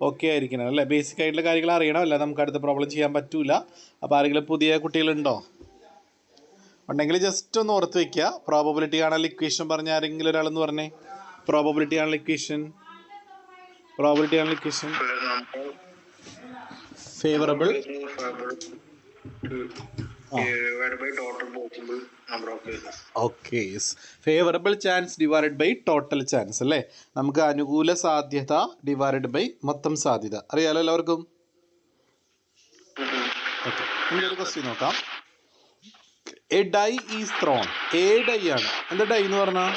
Okay ആയിരിക്കണം അല്ലേ? Basic ആയിട്ടുള്ള കാര്യങ്ങൾ അറിയണം, അല്ല നമുക്ക് അടുത്ത പ്രോബ്ലം ചെയ്യാൻ പറ്റൂല. അപ്പോൾ ആരെങ്കിലും പുതിയ കുട്ടികളുണ്ടോ? ഉണ്ടെങ്കിൽ ജസ്റ്റ് ഒന്ന് ഓർത്ത് വയ്ക്കുക. പ്രോബബിലിറ്റി ആണല്ലോ ഇക്വേഷൻ പറഞ്ഞ ആരെങ്കിലും ഒരാളെന്ന് പറഞ്ഞേ. പ്രോബബിലിറ്റി ആണല്ലോ equation. Favourable okay, favourable chance divided by total chance അല്ലേ? നമുക്ക് അനുകൂല സാധ്യത ഡിവൈഡഡ് ബൈ മൊത്തം സാധ്യത അറിയാലോ എല്ലാവർക്കും. ഓക്കെ, ഒരു ക്വസ്റ്റ്യൻ നോക്കാം. A die is thrown. A die ആണ്. എന്താ ഡൈ എന്ന് പറഞ്ഞാൽ?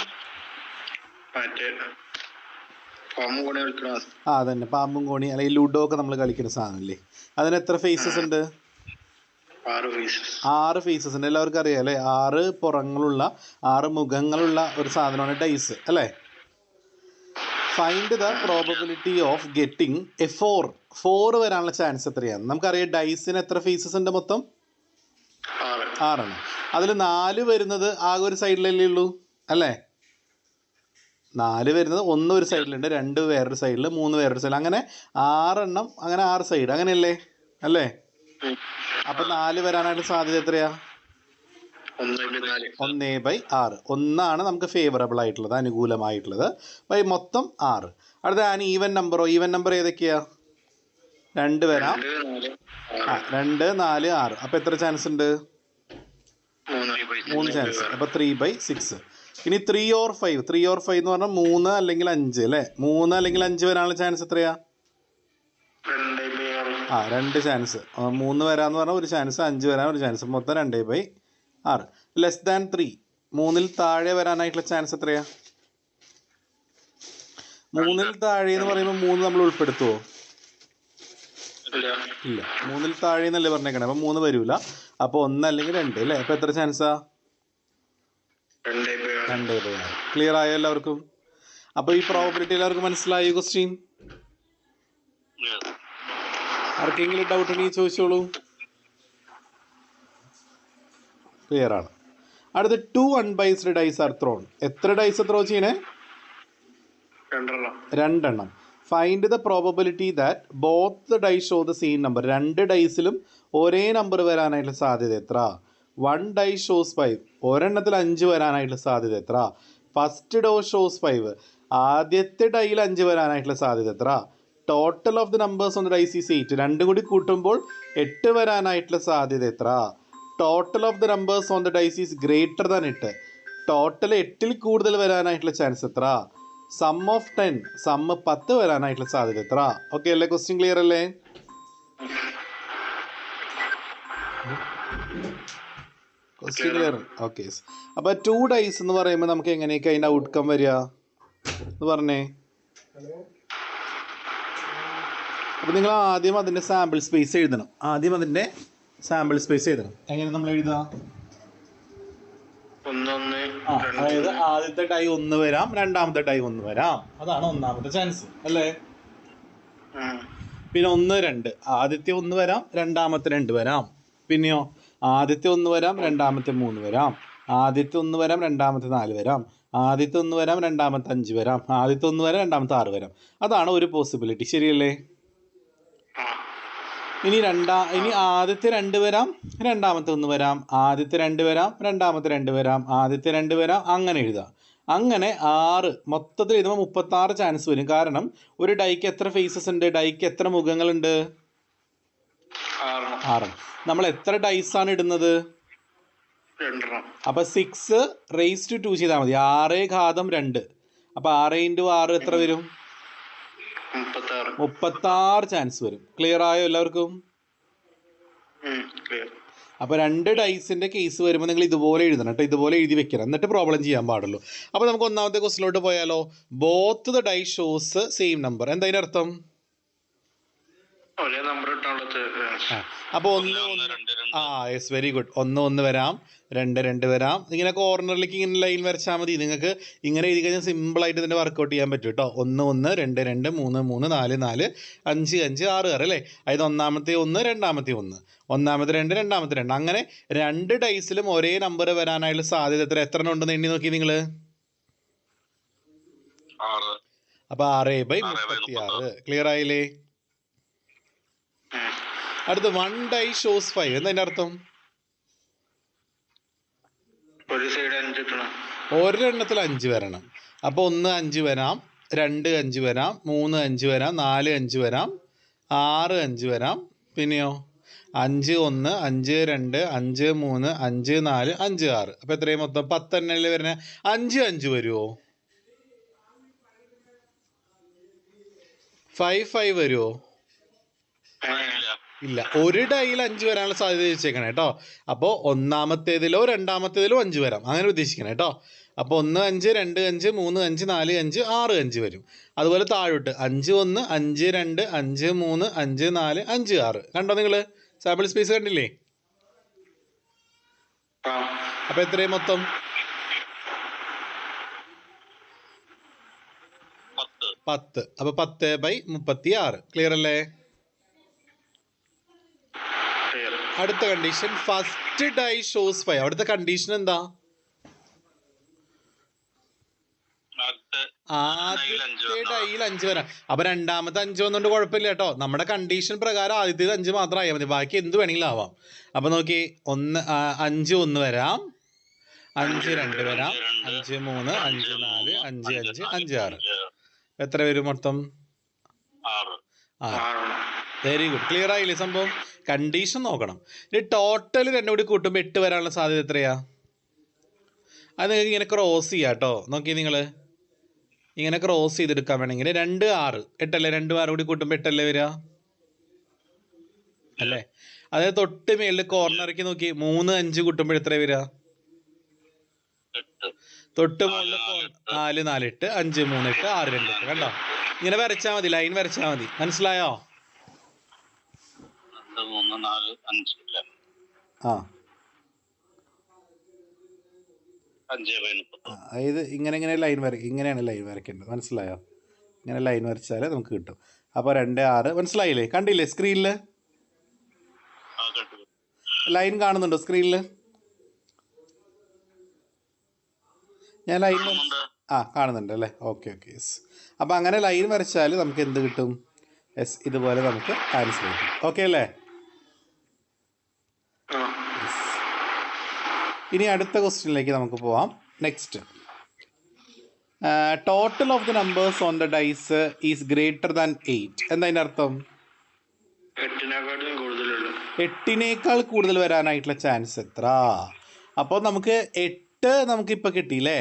അതന്നെ, പാമ്പും കോണി അല്ലെങ്കിൽ ലുഡോ ഒക്കെ നമ്മൾ കളിക്കുന്ന സാധനമല്ലേ. അതിന് എത്ര ഫേസസ് ഉണ്ട്? 6 ഫേസസ് ഉണ്ട്. എല്ലാവർക്കും അറിയാം അല്ലേ? 6 പുറങ്ങളുള്ള 6 മുഖങ്ങളുള്ള ഒരു സാധനമാണ് ഡൈസ് അല്ലേ? Find the probability of getting A 4 വരാനുള്ള ചാൻസ് എത്രയാണ്? നമുക്കറിയാം ഡൈസിന് എത്ര ഫേസസ് ഉണ്ട് മൊത്തം? 6 ആണ്. അതിൽ 4 വരുന്നത് ആകെ ഒരു സൈഡിലല്ലേ ഉള്ളൂ അല്ലേ? 4 വരുന്നത് 1 ഒരു സൈഡിലുണ്ട്, 2 വേറൊരു സൈഡിൽ, 3 വേറൊരു സൈഡിൽ, അങ്ങനെ 6 എണ്ണം, അങ്ങനെ 6 സൈഡ്, അങ്ങനെയല്ലേ അല്ലേ? അപ്പം 4 വരാനായിട്ട് സാധ്യത എത്രയാ? 1/6. 1 നമുക്ക് ഫേവറബിൾ ആയിട്ടുള്ളത്, അനുകൂലമായിട്ടുള്ളത്. ബൈ മൊത്തം 6. അടുത്ത ഈവൻ നമ്പറോ? ഈവൻ നമ്പർ ഏതൊക്കെയാ? 2 വരാം. 2, 4, 6. അപ്പം എത്ര ചാൻസ് ഉണ്ട്? 3 ചാൻസ്. അപ്പം 3/6. ഇനി 3 or 5. 3 or 5 എന്ന് പറഞ്ഞാൽ 3 അല്ലെങ്കിൽ 5 അല്ലേ? 3 അല്ലെങ്കിൽ 5 വരാനുള്ള ചാൻസ് എത്രയാ? 2 ചാൻസ്. 3 വരാമെന്ന് പറഞ്ഞാൽ ഒരു ചാൻസ്, 5 വരാൻ ഒരു ചാൻസ്, മൊത്തം 2/6. Less than 3. 3-ൽ താഴെ വരാനായിട്ടുള്ള ചാൻസ് എത്രയാ? 3-ൽ താഴെ എന്ന് പറയുമ്പോൾ 3 നമ്മൾ ഉൾപ്പെടുത്തുമോ? ഇല്ല, 3-ൽ താഴെ എന്നല്ലേ പറഞ്ഞേക്കണേ. അപ്പം 3 വരൂല. അപ്പോൾ 1 അല്ലെങ്കിൽ 2 അല്ലേ? അപ്പോൾ എത്ര ചാൻസാ? 2/6. ക്ലിയർ ആയോ എല്ലാവർക്കും? അപ്പോൾ ഈ പ്രോബബിലിറ്റി എല്ലാവർക്കും മനസ്സിലായോ ക്വസ്റ്റ്യൻ? ആർക്കെങ്കിലും ഡൗട്ട് ഉണ്ടെങ്കിൽ ചോദിച്ചോളൂ. ക്ലിയർ ആണ്. അടുത്ത 2 അൺബൈസ്ഡ് ഡൈസ് ആർ ത്രോൺ. എത്ര ഡൈസ് ത്രോ ചെയ്യണേ? 2 എണ്ണം. Find the probability that both the dice show the same number. 2 ഡൈസിലും ഒരേ നമ്പർ വരാനായിട്ടുള്ള സാധ്യത എത്ര? 1 ഡൈ ഷോസ് 5. ഒരെണ്ണത്തിൽ 5 വരാനായിട്ടുള്ള സാധ്യത എത്ര? First die shows 5. ആദ്യത്തെ ഡൈയിൽ 5 വരാനായിട്ടുള്ള സാധ്യത എത്ര? Total of the numbers on the dice is 8. രണ്ടും കൂടി കൂട്ടുമ്പോൾ 8 വരാനായിട്ടുള്ള സാധ്യത എത്ര? Total of the numbers on the dice is greater than 8. Total 8-ൽ കൂടുതൽ വരാനായിട്ടുള്ള ചാൻസ് എത്ര? Sum of 10. സം 10 വരാനായിട്ടുള്ള സാധ്യത എത്ര? ഓക്കെ അല്ലേ? ക്വസ്റ്റ്യൻ ക്ലിയർ അല്ലേ? Question clear. ഓക്കെ. അപ്പോൾ 2 ഡൈസ് എന്ന് പറയുമ്പോൾ നമുക്ക് എങ്ങനെയൊക്കെ അതിൻ്റെ ഔട്ട്കം വരിക എന്ന് പറഞ്ഞേ. അപ്പോൾ നിങ്ങൾ ആദ്യം അതിൻ്റെ സാമ്പിൾ സ്പേസ് എഴുതണം. എങ്ങനെ നമ്മൾ എഴുതാം? അതായത് ആദ്യത്തെ ഡൈ 1 വരാം, രണ്ടാമത്തെ ഡൈ 1 വരാം. അതാണ് ഒന്നാമത്തെ ചാൻസ് അല്ലേ? പിന്നെ 1, 2. ആദ്യത്തെ 1 വരാം, രണ്ടാമത്തെ 2 വരാം. പിന്നെയോ ആദ്യത്തെ 1 വരാം, രണ്ടാമത്തെ 3 വരാം. ആദ്യത്തെ 1 വരാം, രണ്ടാമത്തെ 4 വരാം. ആദ്യത്തെ 1 വരാം, രണ്ടാമത്തെ 5 വരാം. ആദ്യത്തെ 1 വരാം, രണ്ടാമത്തെ 6 വരാം. അതാണ് ഒരു പോസിബിലിറ്റി, ശരിയല്ലേ? ഇനി ആദ്യത്തെ 2 വരാം, രണ്ടാമത്തെ 1 വരാം. ആദ്യത്തെ 2 വരാം, രണ്ടാമത്തെ 2 വരാം. ആദ്യത്തെ 2 വരാം. അങ്ങനെ എഴുതാം. അങ്ങനെ 6 മൊത്തത്തിൽ എഴുതുമ്പോൾ 36 ചാൻസ് വരും. കാരണം ഒരു ഡൈക്ക് എത്ര ഫേസസ് ഉണ്ട്? ഡൈക്ക് എത്ര മുഖങ്ങളുണ്ട്? 6. നമ്മൾ എത്ര ഡൈസ് ആണ് ഇടുന്നത്? 2. അപ്പോൾ 6 raised to 2 ചെയ്താൽ മതി. 6√2. അപ്പോൾ 6 × 6 എത്ര വരും? 36 ചാൻസ് വരും. ക്ലിയർ ആയോ എല്ലാവർക്കും? അപ്പോൾ 2 ഡൈസിൻ്റെ കേസ് വരുമ്പോൾ നിങ്ങൾ ഇതുപോലെ എഴുതണം കേട്ടോ. ഇതുപോലെ എഴുതി വെക്കണം, എന്നിട്ട് പ്രോബ്ലം ചെയ്യാൻ പാടുള്ളൂ. അപ്പോൾ നമുക്ക് ഒന്നാമത്തെ ക്വസ്റ്റിലോട്ട് പോയാലോ? Both the dye shows same number. എന്താ അതിൻ്റെ അർത്ഥം? അപ്പോൾ 1 യെസ്, വെരി ഗുഡ്. 1 വരാം, 2 വരാം. ഇങ്ങനെ കോർണറിലേക്ക് ഇങ്ങനെ ലൈൻ വരച്ചാൽ മതി. നിങ്ങൾക്ക് ഇങ്ങനെ എഴുതി കഴിഞ്ഞാൽ സിമ്പിളായിട്ട് ഇതിൻ്റെ വർക്കൗട്ട് ചെയ്യാൻ പറ്റും കേട്ടോ. 1, 1, 2, 2, 3, 3, 4, 4, 5, 5, 6 അല്ലേ? അതായത് ഒന്നാമത്തെ 1, രണ്ടാമത്തെ 1, ഒന്നാമത്തെ 2, രണ്ടാമത്തെ 2. അങ്ങനെ 2 ഡൈസിലും ഒരേ നമ്പർ വരാനായുള്ള സാധ്യത എത്ര എണ്ണം ഉണ്ടെന്ന് എണ്ണി നോക്കി നിങ്ങൾ. അപ്പോൾ 6/36. ക്ലിയർ ആയില്ലേ? അടുത്ത് 1 ഡൈ ഷോസ് 5. എന്താ അതിൻ്റെ അർത്ഥം? ഒരെണ്ണത്തിൽ 5 വരണം. അപ്പോൾ 1 5 വരാം, 2 5 വരാം, 3 5 വരാം, 4 5 വരാം, 6 5 വരാം, പിന്നെയോ 5 1 5 2 5 3 5 4 5 6. അപ്പോൾ എത്രയും മൊത്തം 10 എണ്ണല്ലേ വരുന്നത്? 5 5 വരുമോ? 5 5 വരുമോ? ഇല്ല. ഒരു ഡൈയിൽ 5 വരാനുള്ള സാധ്യത വെച്ചേക്കണേ കേട്ടോ. അപ്പോൾ ഒന്നാമത്തേതിലോ രണ്ടാമത്തേതിലോ 5 വരാം, അങ്ങനെ ഉദ്ദേശിക്കണം കേട്ടോ. അപ്പോൾ 1 5 2 5 3 5 4 5 6 5 വരും. അതുപോലെ താഴോട്ട് 5 1 5 2 5 3 5 4 5 6. കണ്ടോ നിങ്ങൾ? സാമ്പിൾ സ്പേസ് കണ്ടില്ലേ? അപ്പോൾ എത്രയും മൊത്തം? 10. അപ്പോൾ 10/36. ക്ലിയർ അല്ലേ? അടുത്ത കണ്ടീഷൻ, ഫസ്റ്റ് ഡൈ ഷോസ് 5. അവിടുത്തെ കണ്ടീഷൻ എന്താ? ആദ്യത്തെ ഡൈയിൽ 5 വരാം. അപ്പൊ രണ്ടാമത്തെ 5 വന്നുകൊണ്ട് കുഴപ്പമില്ല കേട്ടോ. നമ്മുടെ കണ്ടീഷൻ പ്രകാരം ആദ്യത്തേത് 5 മാത്രം ആയാൽ മതി, ബാക്കി എന്ത് വേണമെങ്കിലും ആവാം. അപ്പൊ നോക്കി, 5 1 വരാം, 5 2 വരാം, 5 3 5 4 5 5 5 6. എത്ര വരും മൊത്തം? 6. Very good. ക്ലിയർ ആയില്ലേ സംഭവം? കണ്ടീഷൻ നോക്കണം. ഇനി ടോട്ടൽ രണ്ടും കൂടി കൂട്ടുമ്പോൾ 8 വരാനുള്ള സാധ്യത എത്രയാ? അത് നിങ്ങൾക്ക് ഇങ്ങനെ ക്രോസ് ചെയ്യാം കേട്ടോ. നോക്കി നിങ്ങൾ ഇങ്ങനെ ക്രോസ് ചെയ്തെടുക്കാൻ വേണമെങ്കിൽ 2 6 8 അല്ലേ? 2 6 കൂടി കൂട്ടുമ്പോൾ 8 അല്ലേ വരിക? അല്ലേ? അതായത് തൊട്ട് മേളിൽ കോർണറിലേക്ക് നോക്കി 3 5 കൂട്ടുമ്പോൾ എത്ര വരിക? തൊട്ട് മുകളിൽ 4 4 8 5 3 8 6 2 8. കണ്ടോ? ഇങ്ങനെ വരച്ചാൽ മതി, ലൈൻ വരച്ചാൽ മതി. മനസ്സിലായോ? ആ, അതായത് ഇങ്ങനെ ലൈൻ ഇങ്ങനെയാണ് ലൈൻ വരയ്ക്കേണ്ടത്. മനസ്സിലായോ? ഇങ്ങനെ ലൈൻ വരച്ചാൽ നമുക്ക് കിട്ടും. അപ്പോൾ 2 6. മനസ്സിലായില്ലേ? കണ്ടില്ലേ സ്ക്രീനിൽ? ലൈൻ കാണുന്നുണ്ടോ സ്ക്രീനിൽ? ഞാൻ ലൈൻ കാണുന്നുണ്ട് അല്ലേ? Okay okay, yes. അപ്പോൾ അങ്ങനെ ലൈൻ വരച്ചാൽ നമുക്ക് എന്ത് കിട്ടും? യെസ്, ഇതുപോലെ നമുക്ക് ആൻസർ കിട്ടും. ഓക്കെ അല്ലേ? ഇനി അടുത്ത ക്വസ്റ്റ്യനിലേക്ക് നമുക്ക് പോവാം. Next, total of the numbers on the dice is greater than 8. എന്താ അതിൻ്റെ അർത്ഥം? 8നേക്കാൾ കൂടുതൽ വരാനായിട്ടുള്ള ചാൻസ് എത്ര? അപ്പോൾ നമുക്ക് 8 നമുക്കിപ്പോൾ കിട്ടിയില്ലേ?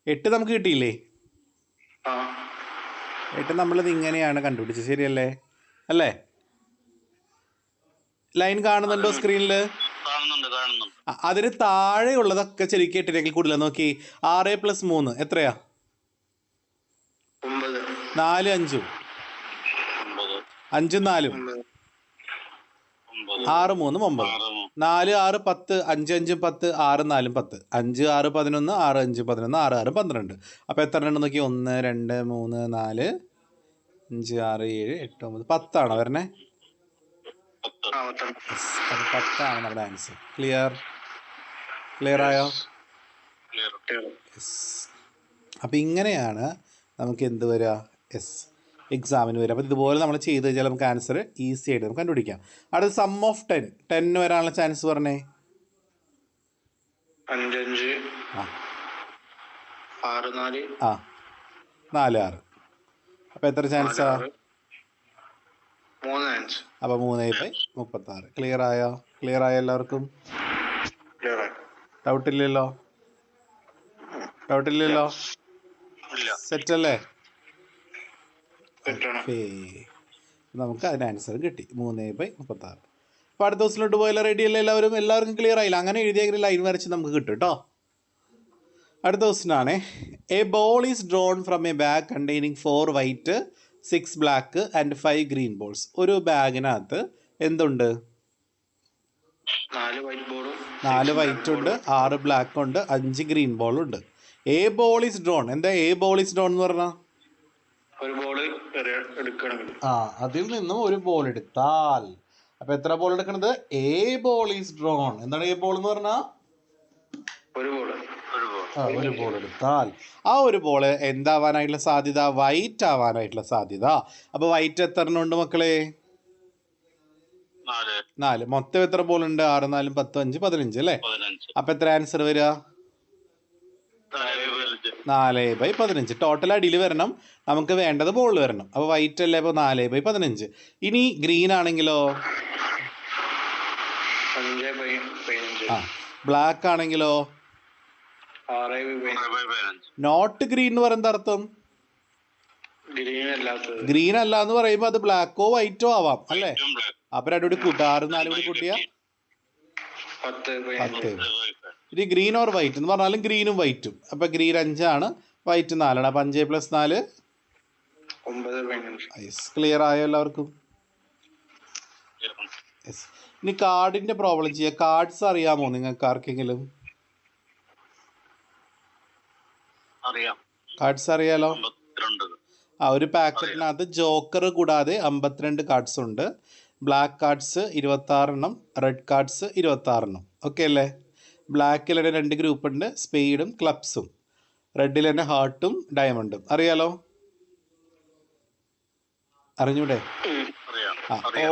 8 നമുക്ക് കിട്ടിയില്ലേ? 8 നമ്മളിത് ഇങ്ങനെയാണ് കണ്ടുപിടിച്ചത്, ശരിയല്ലേ? അല്ലേ? ലൈൻ കാണുന്നുണ്ടോ സ്ക്രീനിൽ? അതിന് താഴെയുള്ളതൊക്കെ ശരിക്കും 8നേക്കാൾ കൂടുതലാണ്. നോക്കി, 6 + 3 എത്രയാ? 4 5 5 4 6 3 9 4 6 10 5 5 10 6 4 10 5 6 11 6 5 11 6 6 12. അപ്പോൾ എത്ര എണ്ണം നോക്കി? 1 2 3 4 5 6 7 8 9 10 ആണോ വരണേ? 10 ആണ് നമ്മുടെ ആൻസർ. ക്ലിയർ ആയോ? യെസ്. അപ്പം ഇങ്ങനെയാണ് നമുക്ക് എന്ത് വരിക? യെസ്, എക്സാമിന് വരിക. അപ്പോൾ ഇതുപോലെ നമ്മൾ ചെയ്ത് കഴിഞ്ഞാൽ നമുക്ക് ആൻസർ ഈസി ആയിട്ട് നമുക്ക് കണ്ടുപിടിക്കാം. അടുത്ത സം ഓഫ് 10 വരാനുള്ള ചാൻസ് പറഞ്ഞേ. 4 6. അപ്പോൾ എത്ര ചാൻസാ? 3 അപ്പോൾ 3/36. ക്ലിയർ ആയോ എല്ലാവർക്കും? ഡൗട്ടില്ലല്ലോ? സെറ്റ് അല്ലേ? നമുക്ക് അതിന് ആൻസർ കിട്ടി, 3/36. അപ്പോൾ അടുത്ത ദിവസത്തിലോട്ട് പോയാലും റെഡി അല്ലേ എല്ലാവർക്കും? ക്ലിയർ ആയില്ല? അങ്ങനെ എഴുതിയെങ്കിൽ ലൈൻ വരച്ച് നമുക്ക് കിട്ടും കേട്ടോ. അടുത്ത ക്വസ്റ്റ്യനാണ്, A ball is drawn from A bag containing 4 white 6 black and 5 green balls. ഒരു ബാഗിനകത്ത് എന്തുണ്ട്? 4 വൈറ്റ് ഉണ്ട്, 6 ബ്ലാക്ക് ഉണ്ട്, 5 ഗ്രീൻ ബോൾ ഉണ്ട്. A ball is drawn. എന്താ എ ബോൾ ഈസ് ഡ്രോൺ എന്ന് പറഞ്ഞാൽ? അതിൽ നിന്നും ഒരു ബോൾ എടുത്താൽ. അപ്പൊ എത്ര ബോൾ എടുക്കണത്? A ball is drawn. എന്താണ് എ ബോൾ എന്ന് പറഞ്ഞാൽ? ഒരു ബോൾ എടുത്താൽ ആ ഒരു ബോൾ എന്താവാനായിട്ടുള്ള സാധ്യത? വൈറ്റ് ആവാനായിട്ടുള്ള സാധ്യത. അപ്പോൾ വൈറ്റ് എത്ര എണ്ണം ഉണ്ട് മക്കളെ? 4. മൊത്തം എത്ര ബോൾ ഉണ്ട്? 6, 4, 10, 5, 15 അല്ലേ? അപ്പൊ എത്ര ആൻസർ വരിക? 4/15. ടോട്ടൽ അടിയിൽ വരണം, നമുക്ക് വേണ്ടത് ബോൾ വരണം. അപ്പോൾ വൈറ്റ് അല്ലേ, അപ്പോൾ 4/15. ഇനി ഗ്രീൻ ആണെങ്കിലോ? ആ ബ്ലാക്ക് ആണെങ്കിലോ? നോട്ട് ഗ്രീൻ എന്ന് പറയുന്നത് അർത്ഥം ഗ്രീൻ അല്ല എന്ന് പറയുമ്പോൾ അത് ബ്ലാക്കോ വൈറ്റോ ആവാം അല്ലേ? അപ്പൊ രണ്ടുകൂടി കൂട്ടുക, 6, 4 കൂടി കൂട്ടിയ 10. ഇനി ഗ്രീൻ ഓർ വൈറ്റ് എന്ന് പറഞ്ഞാലും ഗ്രീനും വൈറ്റും. അപ്പൊ ഗ്രീൻ 5 ആണ്, വൈറ്റ് 4 ആണ്. അപ്പൊ 5 + 4 9. ക്ലിയർ ആയോ എല്ലാവർക്കും? യെസ്. ഇനി കാർഡിന്റെ പ്രോബ്ലം ചെയ്യാം. കാർഡ്സ് അറിയാമോ നിങ്ങൾക്ക് ആർക്കെങ്കിലും? കാർഡ്സ് അറിയാലോ? ഒരു പാക്കറ്റിനകത്ത് ജോക്കർ കൂടാതെ 52 കാർഡ്സ് ഉണ്ട്. ബ്ലാക്ക് കാർഡ്സ് 26 എണ്ണം, റെഡ് കാർഡ്സ് 26 എണ്ണം. ഓക്കെ അല്ലേ? ബ്ലാക്കിൽ തന്നെ 2 ഗ്രൂപ്പ് ഉണ്ട്, സ്പെയ്ഡും ക്ലബ്സും. റെഡിൽ തന്നെ ഹാർട്ടും ഡയമണ്ടും. അറിയാലോ? അറിഞ്ഞൂടെ?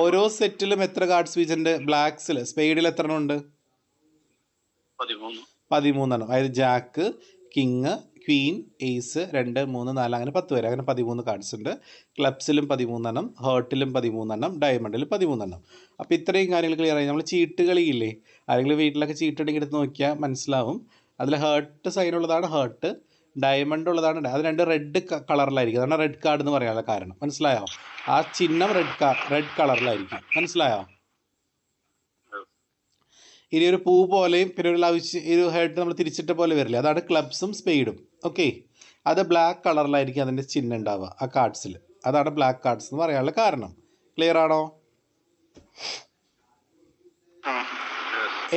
ഓരോ സെറ്റിലും എത്ര കാർഡ്സ് വീച്ചുണ്ട്? ബ്ലാക്സിൽ സ്പെയ്ഡിൽ എത്ര എണ്ണം ഉണ്ട്? 13 എണ്ണം. അതായത് ജാക്ക്, കിങ്, ക്വീൻ, ഏസ്, 2, 3, 4 അങ്ങനെ 10 വരെ, അങ്ങനെ 13 കാർഡ്സ് ഉണ്ട്. ക്ലബ്സിലും 13 എണ്ണം, ഹേർട്ടിലും 13 എണ്ണം, ഡയമണ്ടിലും 13 എണ്ണം. അപ്പോൾ ഇത്രയും കാര്യങ്ങൾ ക്ലിയർ ആയി. നമ്മൾ ചീട്ട് കളിയില്ലേ, ആരെങ്കിലും വീട്ടിലൊക്കെ ചീട്ടുണ്ടെങ്കിൽ എടുത്ത് നോക്കിയാൽ മനസ്സിലാവും. അതിൽ ഹേർട്ട് സൈനുള്ളതാണ് ഹേർട്ട്, ഡയമണ്ട് ഉള്ളതാണ്. അത് 2 റെഡ് കളറിലായിരിക്കും. അതാണ് റെഡ് കാർഡ് എന്ന് പറയാനുള്ള കാരണം. മനസ്സിലായോ? ആ ചിഹ്നം റെഡ് കളറിലായിരിക്കും. മനസ്സിലായോ? ഇനി ഒരു പൂ പോലെയും പിന്നെ ഒരു ഒരു ഹെഡ് നമ്മൾ തിരിച്ചിട്ട പോലെ വരില്ല, അതാണ് ക്ലബ്സും സ്പെയ്ഡും. ഓക്കെ, അത് ബ്ലാക്ക് കളറിലായിരിക്കും അതിൻ്റെ ചിഹ്നം ഉണ്ടാവുക ആ കാർഡ്സിൽ. അതാണ് ബ്ലാക്ക് കാർഡ്സ് എന്ന് പറയാനുള്ള കാരണം. ക്ലിയർ ആണോ?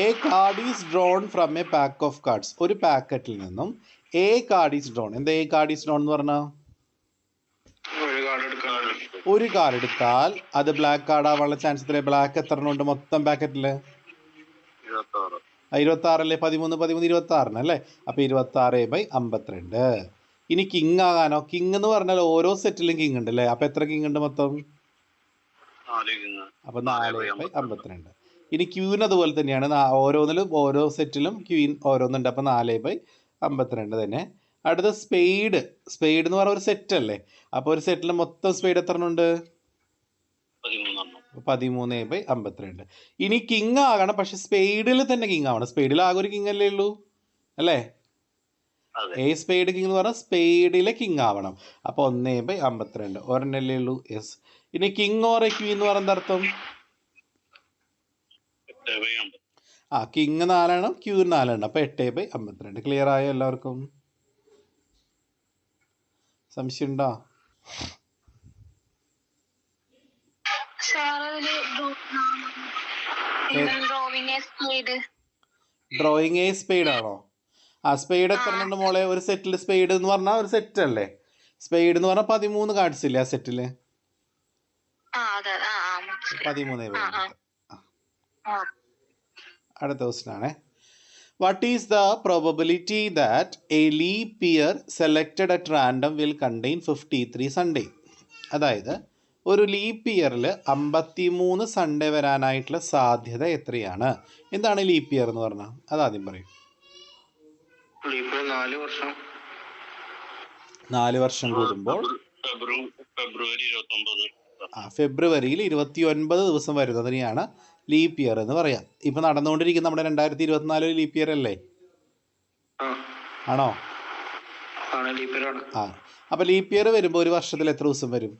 A card is drawn from a pack of cards. ഒരു പാക്കറ്റിൽ നിന്നും എ കാർഡ് ഈസ് ഡ്രോൺ. എന്താ എ കാർഡ് ഈസ് ഡ്രോൺ എന്ന് പറഞ്ഞാൽ? ഒരു കാർഡ് എടുത്താൽ അത് ബ്ലാക്ക് കാർഡ് ആവാനുള്ള ചാൻസ് എത്ര? ബ്ലാക്ക് എത്ര എണ്ണം ഉണ്ട് മൊത്തം പാക്കറ്റിൽ? 26 അല്ലേ? 13, 13, 26 അല്ലേ? അപ്പോൾ 26/52. ഇനി കിങ് ആകാനോ? കിങ് എന്ന് പറഞ്ഞാൽ ഓരോ സെറ്റിലും കിങ് ഉണ്ട് അല്ലേ? അപ്പോൾ എത്ര കിങ് ഉണ്ട് മൊത്തം? അപ്പോൾ 4/52. ഇനി ക്വീൻ അതുപോലെ തന്നെയാണ്, ഓരോന്നിലും ഓരോ സെറ്റിലും ക്വീൻ ഓരോന്നുണ്ട്. അപ്പോൾ 4/52 തന്നെ. അടുത്ത സ്പെയ്ഡ്. സ്പെയ്ഡ് എന്ന് പറഞ്ഞ ഒരു സെറ്റ് അല്ലേ? അപ്പോൾ ഒരു സെറ്റിൽ മൊത്തം സ്പെയ്ഡ് എത്ര ഉണ്ട്? 13/52. ഇനി കിങ് ആകണം, പക്ഷെ സ്പെയ്ഡിൽ തന്നെ കിങ് ആവണം. സ്പെയ്ഡിൽ ആകെ ഒരു കിങ് അല്ലേ ഉള്ളൂ അല്ലേ? എ സ്പെയ്ഡ് കിങ് എന്ന് പറഞ്ഞാൽ സ്പെയ്ഡിലെ കിങ് ആവണം. അപ്പോൾ 1/52 ഒരെണ്ണല്ലേ ഉള്ളൂ. യെസ്. ഇനി കിങ് ഓർ ക്വീൻ എന്ന് പറയുന്ന അർത്ഥം? കിങ് 4 എണ്ണം, ക്വീൻ 4 എണ്ണം. അപ്പോൾ 8/52. ക്ലിയർ ആയോ എല്ലാവർക്കും? സംശയം ഉണ്ടോ? ഡ്രോയിങ് എ സ്പെയ്ഡ് ആണോ? സ്പെയ്ഡ് എത്ര ഉണ്ട് മോളെ? ഒരു സെറ്റിൽ സ്പെയ്ഡ് എന്ന് പറഞ്ഞാൽ ഒരു സെറ്റ് അല്ലേ? സ്പെയ്ഡ് എന്ന് പറഞ്ഞാൽ 13 കാർഡ്സ് ഇല്ലേ ആ സെറ്റില്? 13. അടുത്ത ക്വസ്റ്റ്യൻ ആണ്. What is the probability that A leap year selected at random will contain 53 Sunday? അതായത് ഒരു ലീപ്പ് ഇയറിൽ 53 സൺഡേ വരാനായിട്ടുള്ള സാധ്യത എത്രയാണ്? എന്താണ് ലീപ്പ് ഇയർ എന്ന് പറഞ്ഞാൽ? അതാദ്യം പറയും. 4 വർഷം കൂടുമ്പോൾ ഫെബ്രുവരിയിൽ 29 ദിവസം വരുന്നതിനെയാണ് ലീപ്പ് ഇയർ എന്ന് പറയാം. ഇപ്പൊ നടന്നുകൊണ്ടിരിക്കുന്ന നമ്മുടെ 2024 ലീപ്പ് ഇയർ അല്ലേ? ആണോ? അപ്പൊ ലീപ്പ് ഇയർ വരുമ്പോൾ ഒരു വർഷത്തിൽ എത്ര ദിവസം വരും?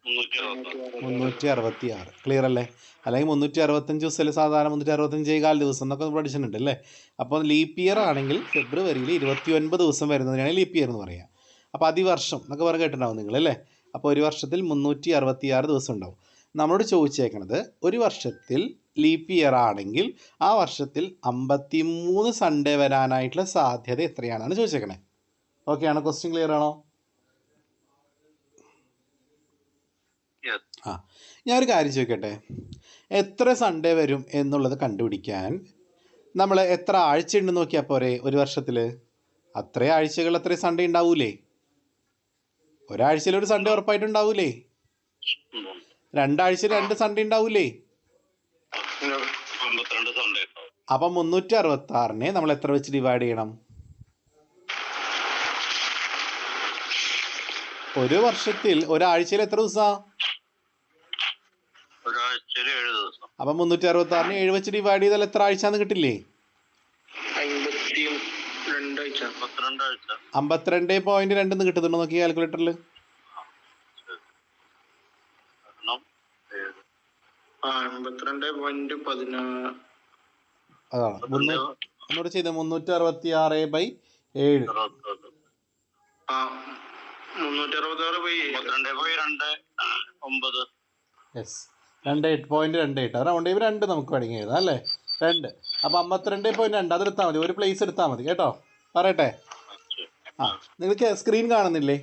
366. ക്ലിയർ അല്ലേ? അല്ലെങ്കിൽ 365 ദിവസമല്ലേ സാധാരണ? 365 ദിവസം എന്നൊക്കെ പഠിച്ചിട്ടുണ്ട് അല്ലേ? അപ്പോൾ ലീപ്പ് ഇയർ ആണെങ്കിൽ ഫെബ്രുവരിയിൽ 29 ദിവസം വരുന്നതിനാണ് ലീപ്പ് ഇയർ എന്ന് പറയുക. അപ്പോൾ അതിവർഷം എന്നൊക്കെ പറഞ്ഞ് കേട്ടിട്ടുണ്ടാവും നിങ്ങൾ അല്ലേ? അപ്പോൾ ഒരു വർഷത്തിൽ 366 ദിവസം ഉണ്ടാവും. നമ്മളോട് ചോദിച്ചേക്കണത് ഒരു വർഷത്തിൽ ലീപ്പ് ഇയർ ആണെങ്കിൽ ആ വർഷത്തിൽ 53 സൺഡേ വരാനായിട്ടുള്ള സാധ്യത എത്രയാണെന്നാണ് ചോദിച്ചേക്കണേ. ഓക്കെ ആണോ? ക്വസ്റ്റ്യൻ ക്ലിയർ ആണോ? ഞാനൊരു കാര്യം ചോദിക്കട്ടെ, എത്ര സൺഡേ വരും എന്നുള്ളത് കണ്ടുപിടിക്കാൻ നമ്മൾ എത്ര ആഴ്ച ഉണ്ടെന്ന് നോക്കിയാൽ പോരെ ഒരു വർഷത്തിൽ? അത്രയും ആഴ്ചകൾ അത്രയും സൺഡേ ഉണ്ടാവൂലേ? ഒരാഴ്ചയിൽ ഒരു സൺഡേ ഉറപ്പായിട്ടുണ്ടാവൂലേ? രണ്ടാഴ്ച 2 സൺഡേ ഉണ്ടാവൂലേ? 52 സൺഡേ ഉണ്ടാവും. അപ്പം 366-നെ നമ്മൾ എത്ര വെച്ച് ഡിവൈഡ് ചെയ്യണം? ഒരു വർഷത്തിൽ ഒരാഴ്ചയിൽ എത്ര ദിവസം? ഒരാഴ്ചയിൽ 7 ദിവസം. അപ്പം 366-നെ 7 വെച്ച് ഡിവൈഡ് ചെയ്താൽ എത്ര ആഴ്ചന്ന് കിട്ടില്ലേ? 52.2 കിട്ടുന്നുണ്ടോ നോക്കി കാൽക്കുലേറ്ററിൽ. അതാണ് ഒന്നുകൂടെ ചെയ്ത് 366/7. യെസ്, 28.28 റൗണ്ട് ചെയ്യുമ്പോൾ 2 നമുക്ക് വേണമെങ്കിൽ എഴുതാം അല്ലേ? 2. അപ്പം 52.2 അതെടുത്താൽ മതി, ഒരു പ്ലേസ് എടുത്താൽ മതി കേട്ടോ. പറയട്ടെ? ആ, നിങ്ങൾക്ക് സ്ക്രീൻ കാണുന്നില്ലേ?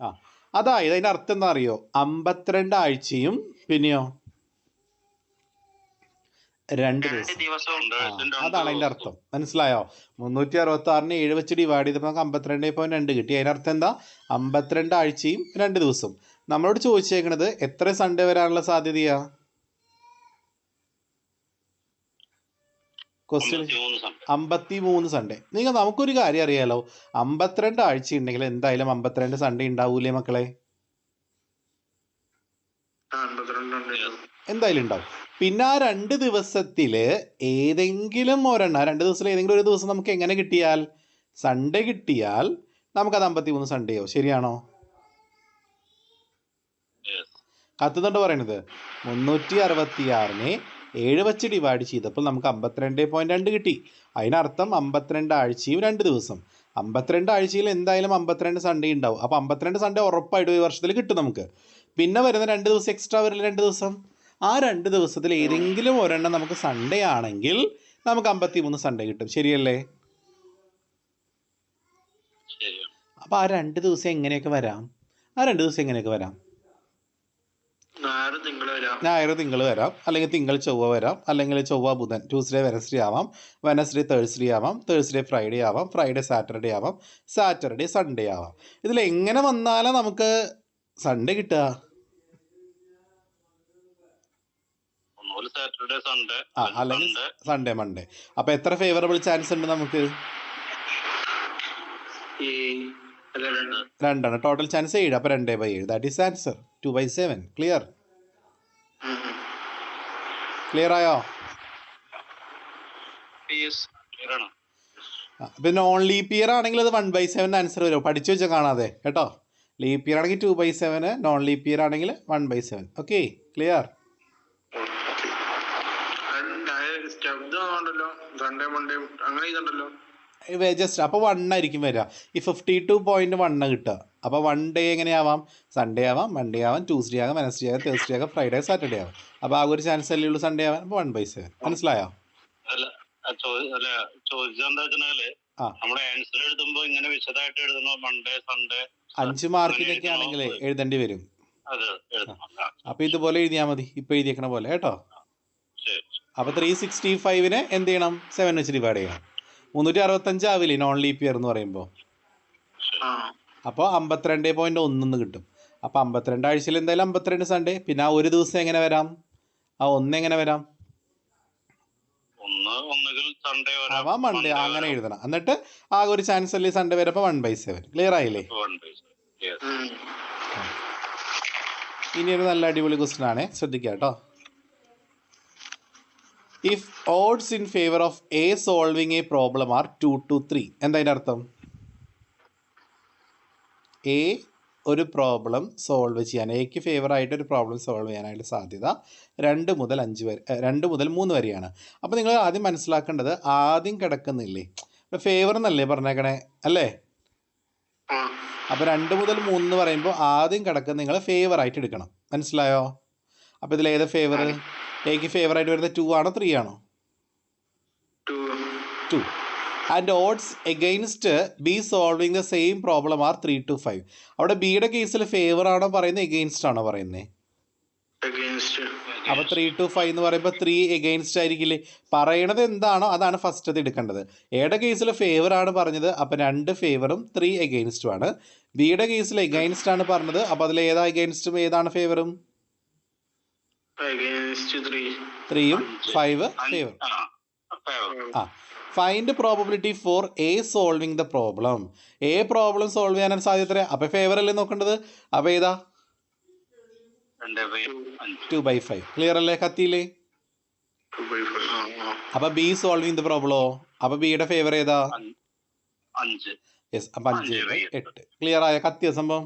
ആ, അതായത് അതിൻ്റെ അർത്ഥം എന്താ അറിയോ? 52 ആഴ്ചയും പിന്നെയോ 2 ദിവസം. അതാണ് അതിൻ്റെ അർത്ഥം. മനസ്സിലായോ? 366-നെ 7 വെച്ച് ഡിവൈഡ് ചെയ്തപ്പോൾ നമുക്ക് 52.2 കിട്ടി. അതിനർത്ഥം എന്താ? 52 ആഴ്ചയും 2 ദിവസം. നമ്മളോട് ചോദിച്ചേക്കണത് എത്ര സൺഡേ വരാനുള്ള സാധ്യതയാ? Question 53 Sunday. നമുക്കൊരു കാര്യം അറിയാലോ, 52 ആഴ്ച ഉണ്ടെങ്കിൽ എന്തായാലും 52 സൺഡേ ഉണ്ടാവൂലേ മക്കളെ? എന്തായാലും ഉണ്ടാവും. പിന്നെ ആ 2 ദിവസത്തിൽ ഏതെങ്കിലും ഒരെണ്ണം, 2 ദിവസത്തിൽ ഏതെങ്കിലും ഒരു ദിവസം നമുക്ക് എങ്ങനെ കിട്ടിയാൽ, സൺഡേ കിട്ടിയാൽ നമുക്കത് 53 സൺഡേയോ? ശരിയാണോ? കത്തുന്നുണ്ട് പറയണത്. 366-നെ 7 വെച്ച് ഡിവൈഡ് ചെയ്തപ്പോൾ നമുക്ക് 52.2 കിട്ടി. അതിനർത്ഥം 52 ആഴ്ചയും 2 ദിവസം. 52 ആഴ്ചയിൽ എന്തായാലും 52 സൺഡേ ഉണ്ടാവും. അപ്പോൾ 52 സൺഡേ ഉറപ്പായിട്ട് ഒരു വർഷത്തിൽ കിട്ടും നമുക്ക്. പിന്നെ വരുന്ന 2 ദിവസം എക്സ്ട്രാ വരില്ല, 2 ദിവസം. ആ 2 ദിവസത്തിൽ ഏതെങ്കിലും ഒരെണ്ണം നമുക്ക് സൺഡേ ആണെങ്കിൽ നമുക്ക് 53 സൺഡേ കിട്ടും. ശരിയല്ലേ? അപ്പോൾ ആ 2 ദിവസം എങ്ങനെയൊക്കെ വരാം? ഞായർ തിങ്കൾ വരാം, അല്ലെങ്കിൽ തിങ്കൾ ചൊവ്വ വരാം, അല്ലെങ്കിൽ ചൊവ്വ ബുധൻ, ട്യൂസ്ഡേ വെനസ്ഡേ ആവാം, വെനസ്ഡേ തേഴ്സ്ഡേ ആവാം, തേഴ്സ്ഡേ ഫ്രൈഡേ ആവാം, ഫ്രൈഡേ സാറ്റർഡേ ആവാം, സാറ്റർഡേ സൺഡേ ആവാം. ഇതിൽ എങ്ങനെ വന്നാലും നമുക്ക് സൺഡേ കിട്ടുക? അല്ലെങ്കിൽ സൺഡേ മൺഡേ. അപ്പോൾ എത്ര ഫേവറബിൾ ചാൻസ് ഉണ്ട് നമുക്ക്? 2. Total chance 7. അപ്പോൾ 2/7. That is answer 2/7. ക്ലിയർ ആയോ? പിന്നെ നോൺ ലീപ്പ് ഇയർ ആണെങ്കിൽ അത് 1/7 ആൻസർ വരും. പഠിച്ചു വെച്ചാൽ കാണാതെ കേട്ടോ. ലീപ്പ് ഇയർ ആണെങ്കിൽ 2/7, നോൺ ലീപ്പ് ഇയർ ആണെങ്കിൽ 1/7. Okay, clear? ജസ്റ്റ് അപ്പോൾ 1 ആയിരിക്കും വരിക. ഈ 52.1 കിട്ടുക. അപ്പോൾ 1 ഡേ എങ്ങനെയാവാം? സൺഡേ ആവാം, മൺഡേ ആവാം, ട്യൂസ്ഡേ ആകാം, വെനസ്ഡേ ആകാം, തേഴ്സ്ഡേ ആകാം, ഫ്രൈഡേ സാറ്റർഡേ ആവാം. അപ്പോൾ ആ ഒരു ചാൻസ് അല്ലേ ഉള്ളൂ സൺഡേ ആവാൻ. അപ്പോൾ 1/7. മനസ്സിലായോ? നമ്മുടെ ആൻസർ എഴുതുമ്പോൾ ഇങ്ങനെ വിശദമായിട്ട് എഴുതുന്നു. മൺഡേ, സൺഡേ 5 മാർക്കിനൊക്കെ ആണെങ്കിൽ എഴുതേണ്ടി വരും. അപ്പോൾ ഇതുപോലെ എഴുതിയാൽ മതി, ഇപ്പോൾ എഴുതിയേക്കണ പോലെ കേട്ടോ. അപ്പോൾ 365-നെ എന്ത് ചെയ്യണം? 7 വെച്ച് ഡിവൈഡ് ചെയ്യണം. 365 ആവില്ലേ നോൺ ലീപ്പ് ഇയർ എന്ന് പറയുമ്പോൾ? അപ്പോൾ 52.1 കിട്ടും. അപ്പോൾ 52 ആഴ്ചയിൽ എന്തായാലും 52 സൺഡേ. പിന്നെ ആ ഒരു ദിവസം എങ്ങനെ വരാം? ആ 1 എങ്ങനെ വരാം? ആവാം, മൺഡേ, അങ്ങനെ എഴുതണം. എന്നിട്ട് ആ ഒരു ചാൻസ് അല്ലേ സൺഡേ വരപ്പോൾ 1/7. ക്ലിയർ ആയില്ലേ? ഇനി ഒരു നല്ല അടിപൊളി ക്വസ്റ്റ്യൻ ആണ്, ശ്രദ്ധിക്കുക കേട്ടോ. If odds in favour of a solving a problem are 2-3, എന്താ അതിൻ്റെ അർത്ഥം? എ ഒരു പ്രോബ്ലം സോൾവ് ചെയ്യാൻ, എക്ക് ഫേവറായിട്ട് ഒരു പ്രോബ്ലം സോൾവ് ചെയ്യാനായിട്ട് സാധ്യത 2 മുതൽ 3 വരെയാണ്. അപ്പോൾ നിങ്ങൾ ആദ്യം മനസ്സിലാക്കേണ്ടത് ആദ്യം കിടക്കുന്നില്ലേ, ഫേവർ എന്നല്ലേ പറഞ്ഞേക്കണേ അല്ലേ? അപ്പോൾ 2 മുതൽ 3 എന്ന് പറയുമ്പോൾ ആദ്യം കിടക്കുന്ന നിങ്ങൾ ഫേവറായിട്ട് എടുക്കണം. മനസ്സിലായോ? അപ്പോൾ ഇതിൽ ഏത് ഫേവർ? എക്ക് ഫേവറായിട്ട് വരുന്നത് 2 ആണോ 3 ആണോ? 2. And odds against B solving the same problem are 3-5. അവിടെ ബിയുടെ കേസിൽ ഫേവർ ആണോ പറയുന്നത്, എഗെയിൻസ്റ്റ് ആണോ പറയുന്നത്? അപ്പോൾ 3 to 5 എന്ന് പറയുമ്പോൾ 3 എഗെയിൻസ്റ്റ് ആയിരിക്കില്ലേ? പറയണത് എന്താണോ അതാണ് ഫസ്റ്റ് അത് എടുക്കേണ്ടത്. എയുടെ കേസിൽ ഫേവർ ആണ് പറഞ്ഞത്, അപ്പം 2 ഫേവറും 3 എഗെയിൻസ്റ്റും ആണ്. ബിയുടെ കേസിൽ എഗെയിൻസ്റ്റ് ആണ് പറഞ്ഞത്, അപ്പോൾ അതിൽ ഏതാ എഗെയിൻസ്റ്റും ഏതാണ് ഫേവറും? 3യും 5 ഫേവർ. ആ, find probability four A solving the problem. A problem solve ചെയ്യാനാണ് സാധ്യത. അപ്പോൾ ഫേവർ അല്ലേ നോക്കേണ്ടത്? അപ്പോൾ ഏതാ? 2/5. ക്ലിയർ അല്ലേ? കത്തിയില്ലേ? അപ്പൊ ബി സോൾവിങ് ദ പ്രോബ്ലോ? അപ്പൊ ബിയുടെ ഫേവർ ഏതാ? 5. യെസ്. അപ്പൊ 5/8. ക്ലിയർ ആയ? കത്തിയ സംഭവം?